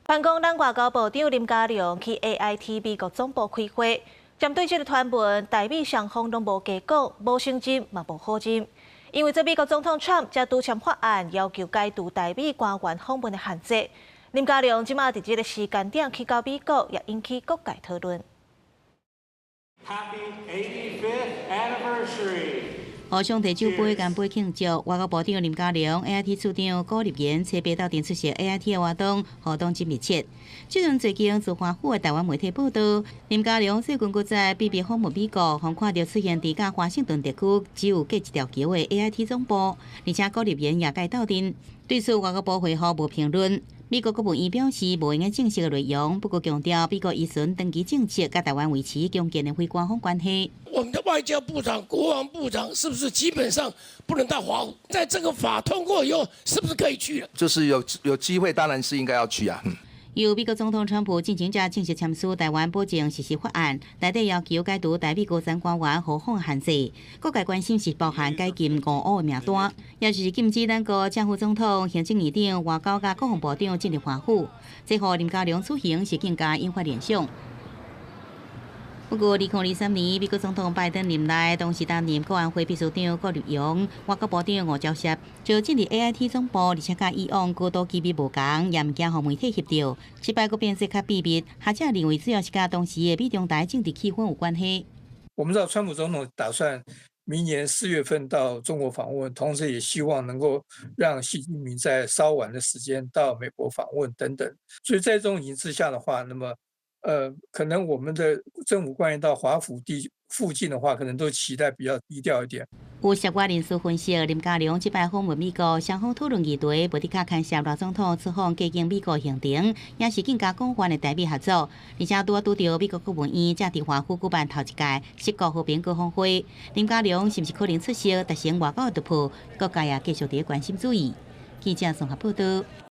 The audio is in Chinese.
办公咱外交部长林佳龙去 AIT 美国总部开会，针对这个传闻，台美双方拢无加讲，无承认嘛无否认。因为这美国总统 Trump 才拄签法案，要求解除台美官员访问的限制。林佳龙即马伫这个时间点去到美国，也引起各界讨论。Happy 85th anniversary. 互相摕酒杯干杯庆祝，外交部长林佳龙、AIT 处长高立言车白斗阵出席 AIT 的活动，互动真密切。即阵最近自华府的台湾媒体报道，林佳龙最近搁在秘密访问美国，互看到出现伫甲华盛顿地区只有隔一条桥的 AIT 总部，而且高立言也甲斗阵。对此，外交部回复无评论。美国国务院表示，无影正式的内容，不过强调美国依循长期政策，甲台湾维持强健的非官方关系。我们的外交部长、国防部长是不是基本上不能到华府？在这个法通过以后，是不是可以去了？就是有机会，当然是应该要去啊。由美国总统川普进行者正式签署台湾保证实施法案，内底要求解除台美高层官员互访限制。各界关心是包含解禁55的名单，也就是禁止咱国正副总统、行政院长、外交甲国防部长进入华府。这互林佳龙出行是更加引发联想。不过，2023年美国总统拜登任内，当时担任国安会秘书长郭立勇、外交部长吴钊燮，就进入 AIT 总部，而且甲以往高度机密无同，也毋惊互媒体翕到。这摆佫变说较秘密，学者认为主要是甲当时的美中台政治气氛有关系。我们知道，川普总统打算明年4月份到中国访问，同时也希望能够让习近平在稍晚的时间到美国访问等等。所以在这种形势下的话，那么可能我们的政府官员到华府附近的话，可能都期待比较低调一点。有相关人士分析，林佳龙这摆访问美国，双方讨论议题，无伫较牵涉赖总统出访过境美国行程，也是更加广泛的台美合作。而且拄到美国国务院正伫华府举办头一届十国和平高峰会，林佳龙是毋是可能出席达成外交突破？各界也继续伫关心注意。记者综合报道。